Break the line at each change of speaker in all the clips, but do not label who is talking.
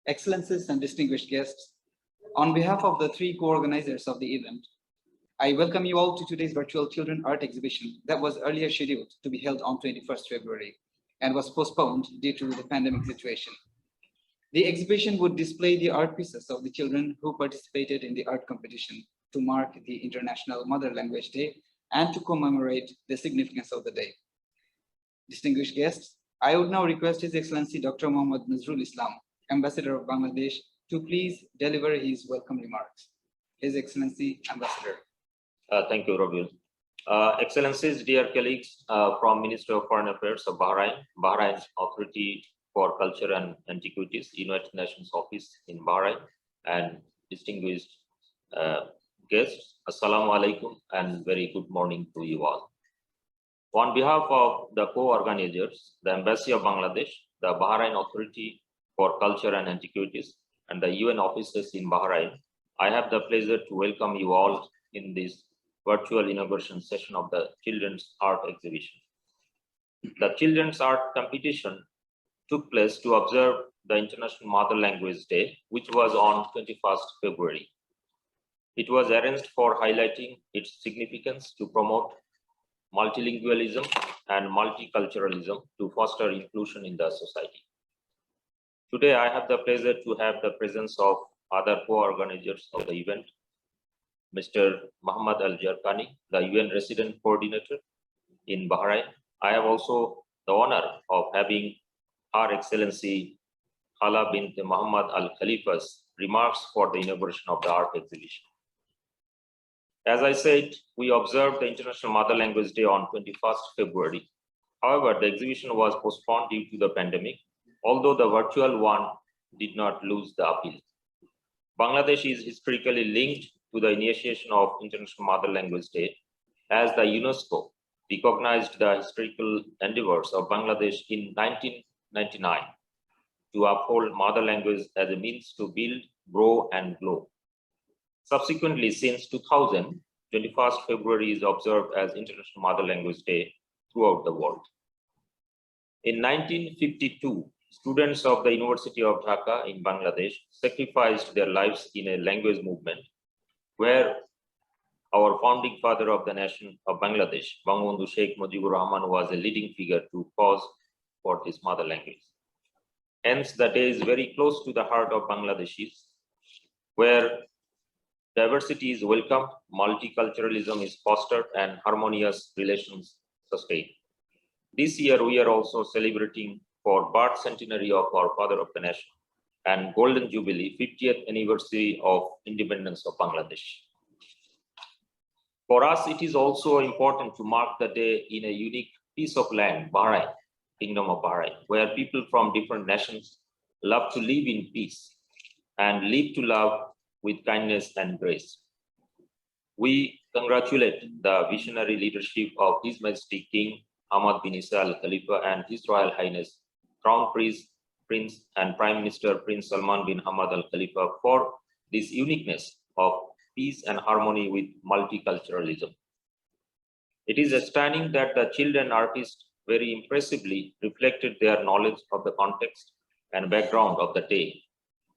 Excellencies and distinguished guests, on behalf of the three co-organizers of the event, I welcome you all to today's virtual children art exhibition that was earlier scheduled to be held on 21st February and was postponed due to the pandemic situation. The exhibition would display the art pieces of the children who participated in the art competition to mark the International Mother Language Day and to commemorate the significance of the day. Distinguished guests, I would now request His Excellency Dr. Muhammad Nazrul Islam, Ambassador of Bangladesh, to please deliver his welcome remarks. His Excellency, Ambassador.
Thank you, Rabil. Excellencies, dear colleagues from Ministry of Foreign Affairs of Bahrain, Bahrain Authority for Culture and Antiquities, United Nations Office in Bahrain, and distinguished guests, Assalamu alaikum and very good morning to you all. On behalf of the co-organizers, the Embassy of Bangladesh, the Bahrain Authority for Culture and Antiquities, and the UN offices in Bahrain, I have the pleasure to welcome you all in this virtual inauguration session of the Children's Art Exhibition. The Children's Art Competition took place to observe the International Mother Language Day, which was on 21st February. It was arranged for highlighting its significance to promote multilingualism and multiculturalism to foster inclusion in the society. Today, I have the pleasure to have the presence of other co-organizers of the event, Mr. Muhammad Al-Jarkani, the UN Resident Coordinator in Bahrain. I have also the honor of having Her Excellency Hala bint Muhammad Al Khalifa's remarks for the inauguration of the art exhibition. As I said, we observed the International Mother Language Day on 21st February. However, the exhibition was postponed due to the pandemic, although the virtual one did not lose the appeal. Bangladesh is historically linked to the initiation of International Mother Language Day, as the UNESCO recognized the historical endeavors of Bangladesh in 1999 to uphold mother language as a means to build, grow, and grow. Subsequently, since 2000, 21st February is observed as International Mother Language Day throughout the world. In 1952, students of the University of Dhaka in Bangladesh sacrificed their lives in a language movement where our founding father of the nation of Bangladesh, Bangabandhu Sheikh Mujibur Rahman, was a leading figure to cause for this mother language. Hence, the day is very close to the heart of Bangladeshis, where diversity is welcomed, multiculturalism is fostered, and harmonious relations sustained. This year, we are also celebrating for birth centenary of our father of the nation and Golden Jubilee, 50th anniversary of independence of Bangladesh. For us, it is also important to mark the day in a unique piece of land, Bahrain, Kingdom of Bahrain, where people from different nations love to live in peace and live to love with kindness and grace. We congratulate the visionary leadership of His Majesty King Hamad bin Isa Al Khalifa and His Royal Highness Crown Prince and Prime Minister Prince Salman bin Hamad Al Khalifa for this uniqueness of peace and harmony with multiculturalism. It is stunning that the children artists very impressively reflected their knowledge of the context and background of the day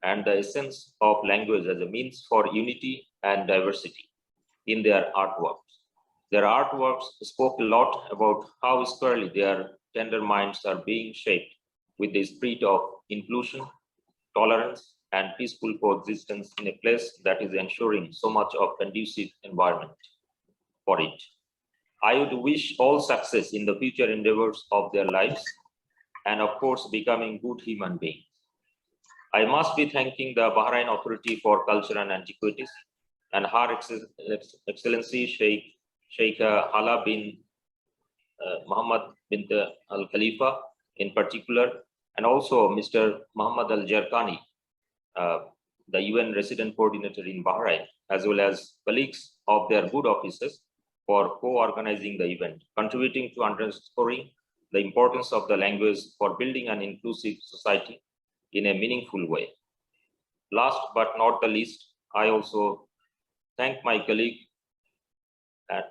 and the essence of language as a means for unity and diversity in their artworks. Their artworks spoke a lot about how squarely their tender minds are being shaped with the spirit of inclusion, tolerance, and peaceful coexistence in a place that is ensuring so much of conducive environment for it. I would wish all success in the future endeavors of their lives and of course becoming good human beings. I must be thanking the Bahrain Authority for Culture and Antiquities and Her Excellency Sheikh Hala bin Muhammad bin Al Khalifa in particular, and also Mr. Muhammad Al-Jarkani, the UN Resident Coordinator in Bahrain, as well as colleagues of their good offices for co-organizing the event, contributing to underscoring the importance of the language for building an inclusive society in a meaningful way. Last but not the least, I also thank my colleague at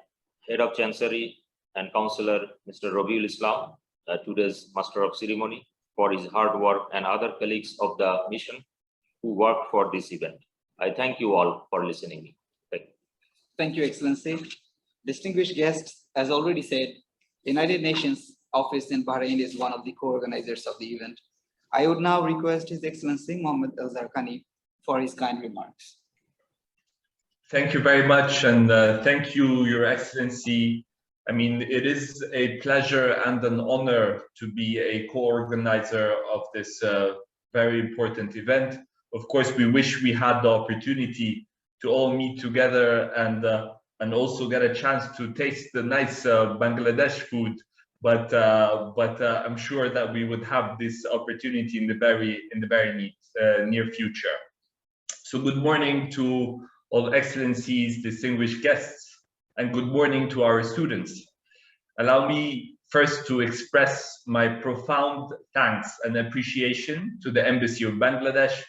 Head of Chancery and Counselor, Mr. Rabiul Islam, today's Master of Ceremony, for his hard work, and other colleagues of the mission who worked for this event. I thank you all for listening.
Thank you, Excellency. Distinguished guests, as already said, United Nations office in Bahrain is one of the co-organizers of the event. I would now request His Excellency Mohammed Al-Zarqani for his kind remarks.
Thank you very much, and thank you, Your Excellency. I mean, it is a pleasure and an honor to be a co-organizer of this very important event. Of course, we wish we had the opportunity to all meet together and also get a chance to taste the nice Bangladesh food. But I'm sure that we would have this opportunity in the very near future. So good morning to all Excellencies, distinguished guests, and good morning to our students. Allow me first to express my profound thanks and appreciation to the Embassy of Bangladesh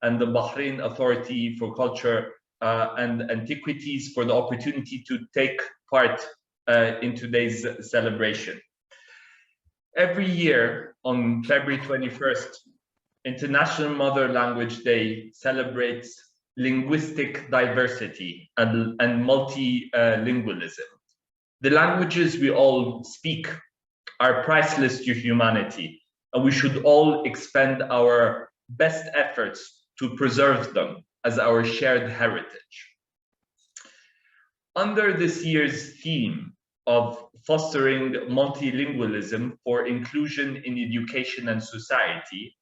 and the Bahrain Authority for Culture and Antiquities for the opportunity to take part in today's celebration. Every year on February 21st, International Mother Language Day celebrates linguistic diversity and multilingualism. The languages we all speak are priceless to humanity, and we should all expend our best efforts to preserve them as our shared heritage. Under this year's theme of fostering multilingualism for inclusion in education and society,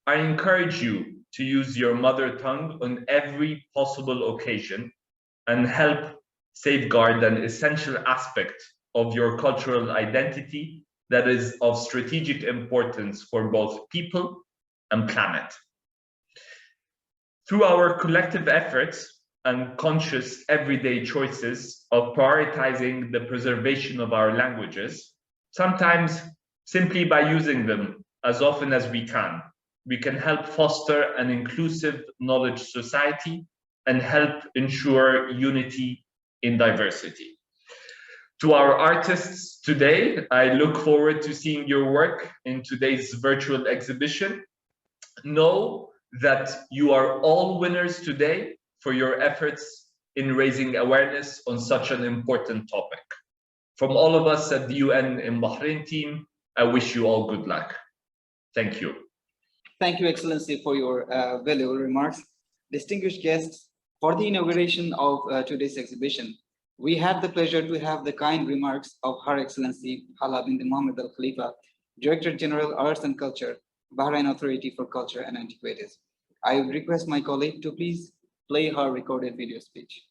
I encourage you to use your mother tongue on every possible occasion and help safeguard an essential aspect of your cultural identity that is of strategic importance for both people and planet. Through our collective efforts and conscious everyday choices of prioritizing the preservation of our languages, sometimes simply by using them as often as we can help foster an inclusive knowledge society and help ensure unity in diversity. To our artists today, I look forward to seeing your work in today's virtual exhibition. Know that you are all winners today for your efforts in raising awareness on such an important topic. From all of us at the UN in Bahrain team, I wish you all good luck. Thank you.
Thank you, Excellency, for your valuable remarks. Distinguished guests, for the inauguration of today's exhibition, we had the pleasure to have the kind remarks of Her Excellency Hala bint Mohammed Al Khalifa, Director General Arts and Culture, Bahrain Authority for Culture and Antiquities. I would request my colleague to please play her recorded video speech.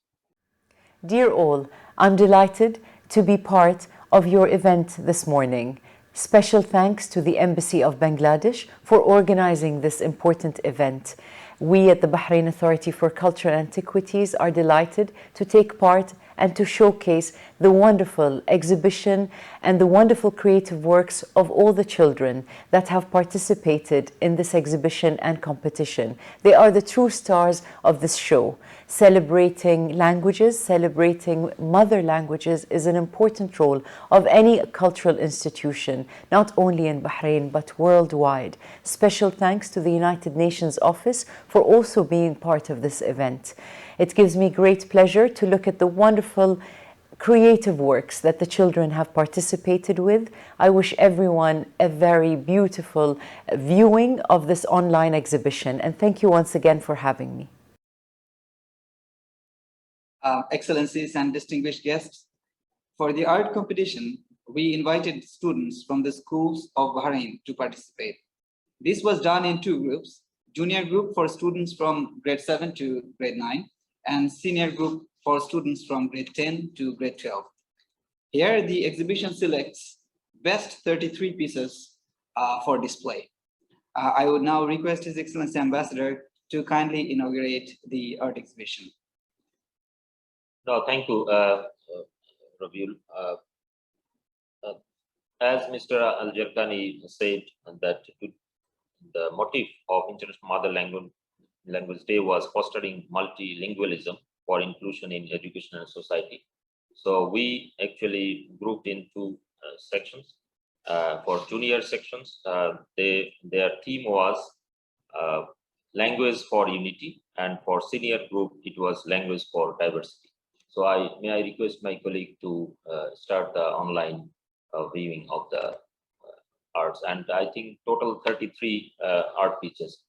Dear all, I'm delighted to be part of your event this morning. Special thanks to the Embassy of Bangladesh for organizing this important event. We at the Bahrain Authority for Culture and Antiquities are delighted to take part and to showcase the wonderful exhibition and the wonderful creative works of all the children that have participated in this exhibition and competition. They are the true stars of this show. Celebrating languages, celebrating mother languages is an important role of any cultural institution, not only in Bahrain, but worldwide. Special thanks to the United Nations office for also being part of this event. It gives me great pleasure to look at the wonderful creative works that the children have participated with. I wish everyone a very beautiful viewing of this online exhibition, and thank you once again for having me.
Excellencies and distinguished guests, for the art competition, we invited students from the schools of Bahrain to participate. This was done in two groups: junior group for students from grade 7 to grade 9, and senior group for students from grade 10 to grade 12. Here, the exhibition selects best 33 pieces for display. I would now request His Excellency Ambassador to kindly inaugurate the art exhibition.
No, thank you, Rabiul. As Mr. Al-Zarqani said, that the motive of International Mother Language Day was fostering multilingualism for inclusion in education and society. So we actually grouped into sections. For junior sections, their theme was language for unity, and for senior group, it was language for diversity. So may I request my colleague to start the online viewing of the arts, and I think total 33 art pieces.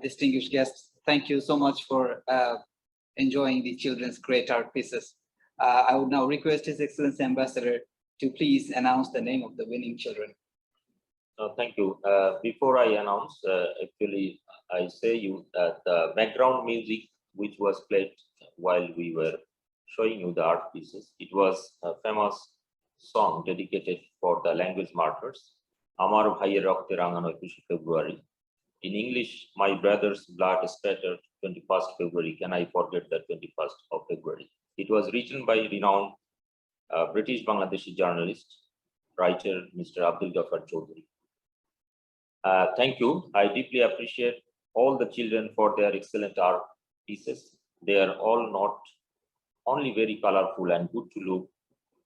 distinguished guests, thank you so much for enjoying the children's great art pieces. I would now request His Excellency Ambassador to please announce the name of the winning children.
Thank you. Before I announce, actually, I say you that the background music which was played while we were showing you the art pieces, it was a famous song dedicated for the language martyrs. Amar Bhaiyer Rokte Rangano 21 February. In English, my brother's blood spattered 21st February. Can I forget the 21st of February? It was written by renowned British Bangladeshi journalist, writer, Mr. Abdul Ghaffar Chaudhary. Thank you. I deeply appreciate all the children for their excellent art pieces. They are all not only very colorful and good to look,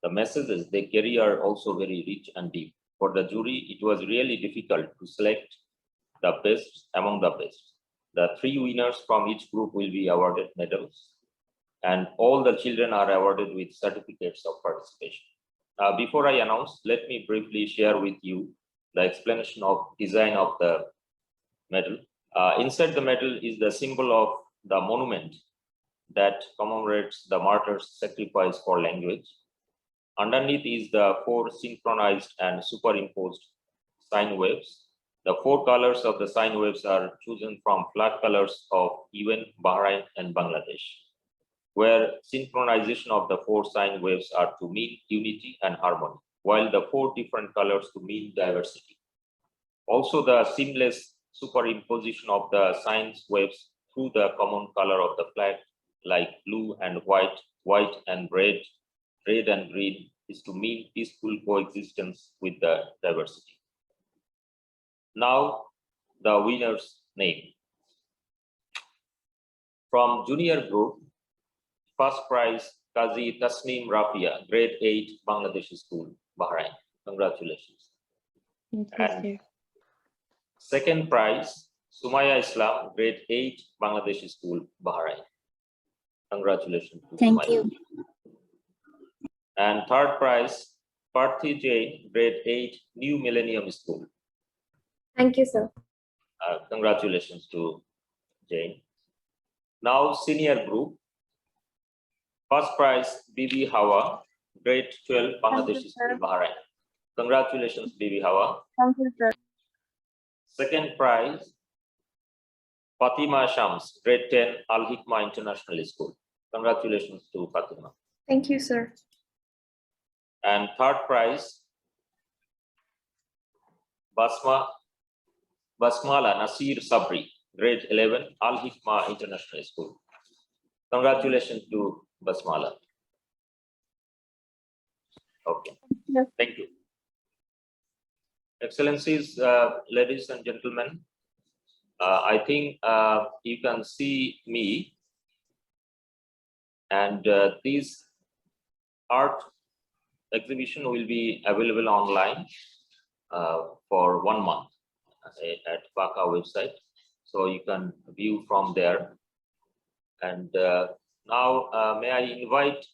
the messages they carry are also very rich and deep. For the jury, it was really difficult to select the best among the best. The 3 winners from each group will be awarded medals, and all the children are awarded with certificates of participation. Before I announce, let me briefly share with you the explanation of design of the medal. Inside the medal is the symbol of the monument that commemorates the martyrs' sacrifice for language. Underneath is the 4 synchronized and superimposed sine waves. The 4 colors of the sine waves are chosen from flag colors of UN, Bahrain, and Bangladesh, where synchronization of the 4 sine waves are to mean unity and harmony, while the 4 different colors to mean diversity. Also, the seamless superimposition of the sine waves through the common color of the flag, like blue and white, white and red, red and green, is to mean peaceful coexistence with the diversity. Now, the winner's name. From junior group, first prize, Qazi Tasneem Rafia, grade 8, Bangladeshi School, Bahrain. Congratulations. And second prize, Sumaya Islam, grade 8, Bangladeshi School, Bahrain. Congratulations.
Thank
Sumaya.
you.
And third prize, Parthi Jain, grade 8, New Millennium School.
Thank you, sir.
Congratulations to Jain. Now, senior group. First prize, Bibi Hawa, grade 12, Bangladeshi School, Bahrain. Congratulations, Bibi Hawa.
Thank you, sir.
Second prize, Fatima Shams, grade 10, Al Hikma International School. Congratulations to Fatima.
Thank you, sir.
And third prize, Basmala Nasir Sabri, grade 11, Al Hikma International School. Congratulations to Basmala. Okay,
Yes.
thank you. Excellencies, ladies and gentlemen, I think you can see me, and this art exhibition will be available online for 1 month at BACA website, so you can view from there. And now may I invite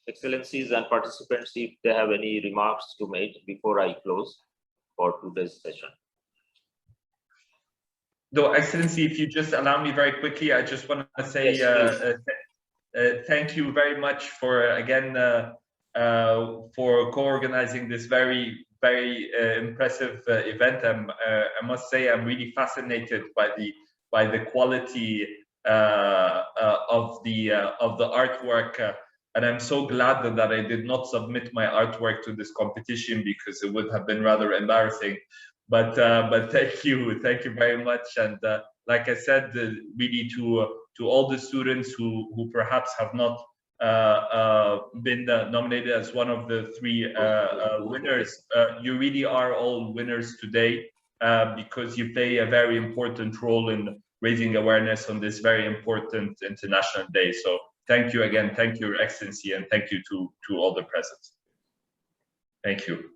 Excellencies and participants if they have any remarks to make before I close for today's session.
No, Excellency, if you just allow me very quickly, I just want to say
Yes,
thank you very much for, again, for co-organizing this very impressive event. I must say I'm really fascinated by the quality of the artwork, and I'm so glad that I did not submit my artwork to this competition, because it would have been rather embarrassing. But thank you very much. And like I said, really to all the students who perhaps have not been nominated as one of the 3 winners, you really are all winners today, because you play a very important role in raising awareness on this very important international day. So thank you again, thank you, Your Excellency, and thank you to all the present. Thank you.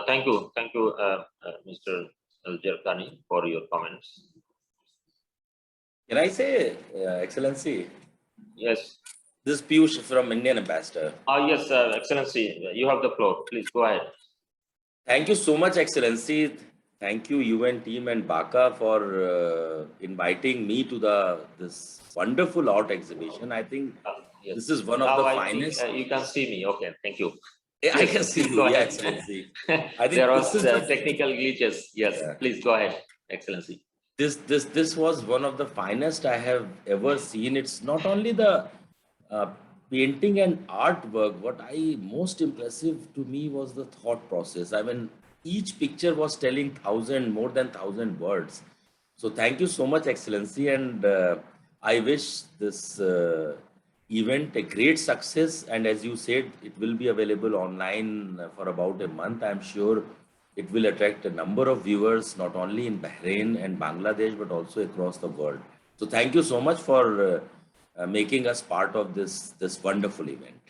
thank you, Mr. Al-Jarkani, for your comments.
Can I say, Excellency?
Yes.
This is Piyush from Indian Ambassador.
Yes, Excellency, you have the floor. Please go ahead.
Thank you so much, Excellency. thank you UN team and BACA for inviting me to this wonderful art exhibition. I think
Yes.
this is one of
Now
the
I
finest.
think you can see me. Okay, thank you.
Yeah, I
Yes,
can see
please
you.
go
Yeah,
ahead.
Excellency. I think
There
this
was
is the
technical glitches. Yes,
yeah.
please go ahead, Excellency.
This was one of the finest I have ever seen. It's not only the uh, painting and artwork. What I most impressive to me was the thought process. I mean, each picture was telling more than 1,000 words. So thank you so much, Excellency, and I wish this event a great success. And as you said, it will be available online for about a month. I'm sure it will attract a number of viewers, not only in Bahrain and Bangladesh, but also across the world. So thank you so much for making us part of this wonderful event.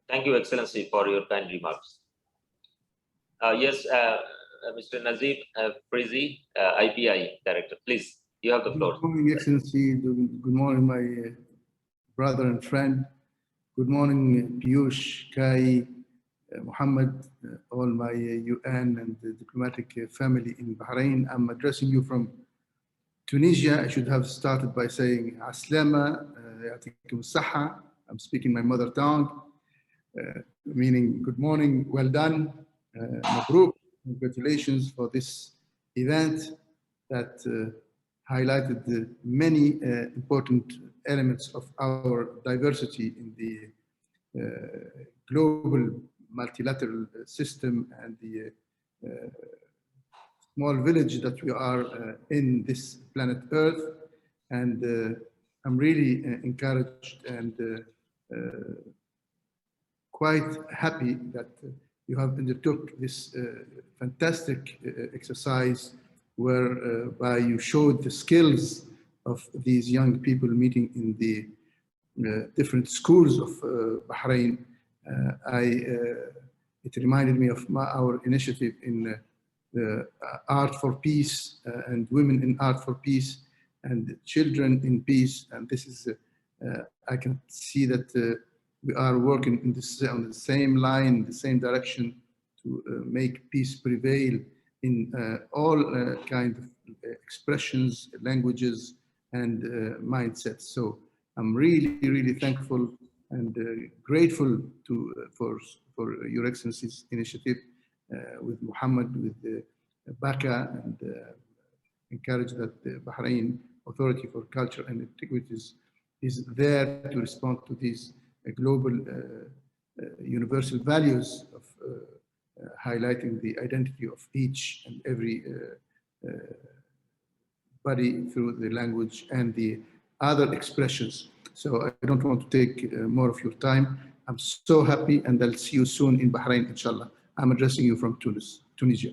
Thank you, Excellency, for your kind remarks. Yes, Mr. Nazib Frizi, IPI Director, please, you have the floor.
Good morning, Excellency. Good morning, my brother and friend. Good morning, Piyush, Kai, Muhammad, all my UN and the diplomatic family in Bahrain. I'm addressing you from Tunisia. I should have started by saying Aslama, Yatikum Saha. I'm speaking my mother tongue, meaning good morning, well done, Mabruk. Congratulations for this event that highlighted the many important elements of our diversity in the global multilateral system and the small village that we are in this planet Earth. And I'm really encouraged and quite happy that you have undertook this fantastic exercise whereby you showed the skills of these young people meeting in the different schools of Bahrain. It reminded me of our initiative in Art for Peace and Women in Art for Peace and Children in Peace. And this is, I can see that we are working on the same line, the same direction to make peace prevail in all kinds of expressions, languages, and mindsets. So I'm really, really thankful and grateful for Your Excellency's initiative with Muhammad, with BACA, and encourage that the Bahrain Authority for Culture and Antiquities is there to respond to these global universal values of highlighting the identity of each and every body through the language and the other expressions. So I don't want to take more of your time. I'm so happy, and I'll see you soon in Bahrain, inshallah. I'm addressing you from Tunisia.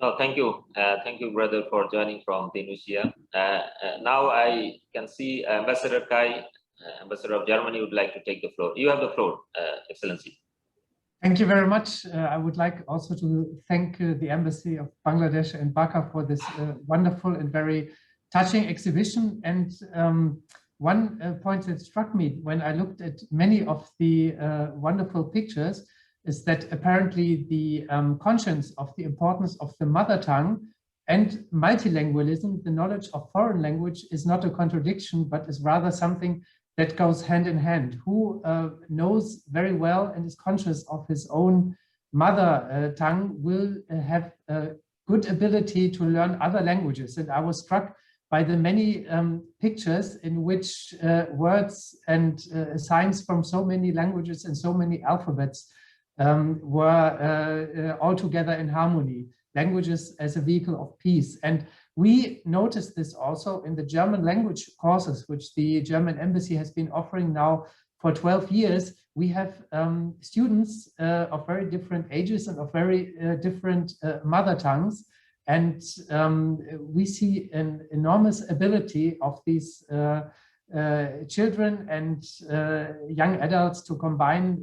No, thank you. Thank you, brother, for joining from Tunisia. Now I can see Ambassador Kai, Ambassador of Germany, would like to take the floor. You have the floor, Excellency.
Thank you very much. I would like also to thank the Embassy of Bangladesh and BACA for this wonderful and very touching exhibition. And one point that struck me when I looked at many of the wonderful pictures is that apparently the conscience of the importance of the mother tongue and multilingualism, the knowledge of foreign language, is not a contradiction, but is rather something that goes hand in hand. Who knows very well and is conscious of his own mother tongue will have a good ability to learn other languages. And I was struck by the many pictures in which words and signs from so many languages and so many alphabets were all together in harmony. Languages as a vehicle of peace. And we noticed this also in the German language courses, which the German embassy has been offering now for 12 years. We have students of very different ages and of very different mother tongues. And we see an enormous ability of these children and young adults to combine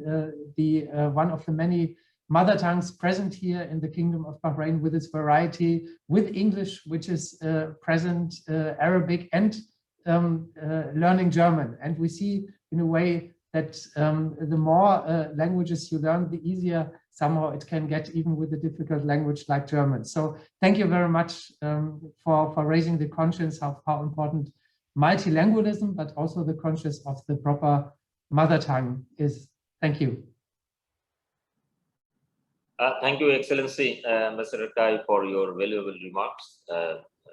one of the many mother tongues present here in the Kingdom of Bahrain with its variety, with English, which is present, Arabic, and learning German. And we see, in a way, that the more languages you learn, the easier somehow it can get, even with a difficult language like German. So thank you very much for raising the conscience of how important multilingualism, but also the conscience of the proper mother tongue is. Thank you.
Thank you, Excellency, Mr. Kai, for your valuable remarks.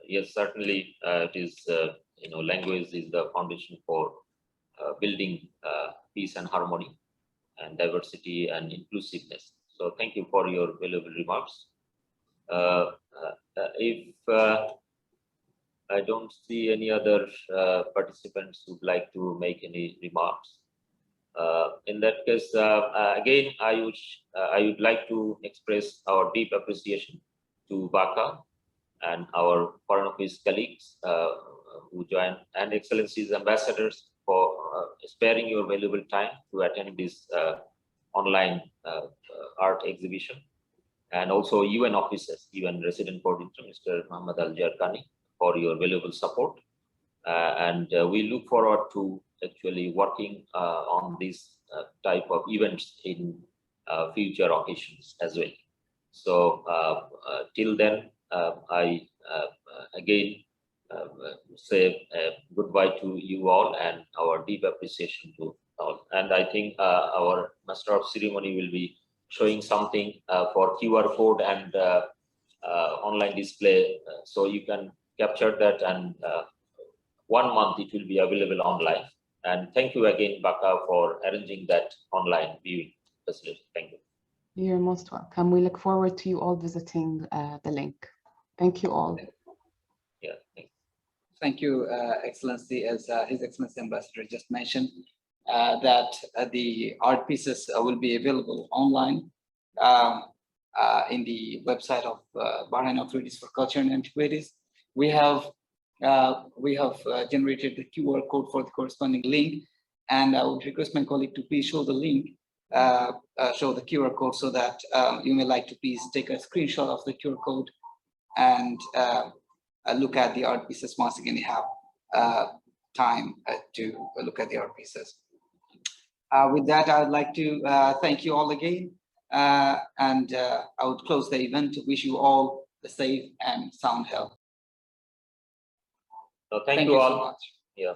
Yes, certainly it is, language is the foundation for building peace and harmony and diversity and inclusiveness. So thank you for your valuable remarks. If I don't see any other participants who would like to make any remarks, in that case, again, I would like to express our deep appreciation to BACA and our Foreign Office colleagues who joined, and Excellencies ambassadors for sparing your valuable time to attend this online art exhibition, and also UN officers, UN Resident Coordinator, Mr. Muhammad Al-Jarkani, for your valuable support. And we look forward to actually working on this type of events in future occasions as well. So till then, I again say goodbye to you all and our deep appreciation to all. And I think our Master of Ceremony will be showing something for QR code and online display, so you can capture that, and 1 month it will be available online. And thank you again, BACA, for arranging that online viewing facility. Thank you.
You're most welcome. We look forward to you all visiting the link. Thank you all.
Yeah, thank you.
Thank you, Excellency. As His Excellency Ambassador just mentioned, that the art pieces will be available online in the website of Bahrain Authorities for Culture and Antiquities. We have generated the QR code for the corresponding link, and I would request my colleague to please show the link, show the QR code, so that you may like to please take a screenshot of the QR code and look at the art pieces once again you have time to look at the art pieces. With that, I would like to thank you all again, and I would close the event to wish you all the safe and sound health.
So thank you all.
So much.
Yeah.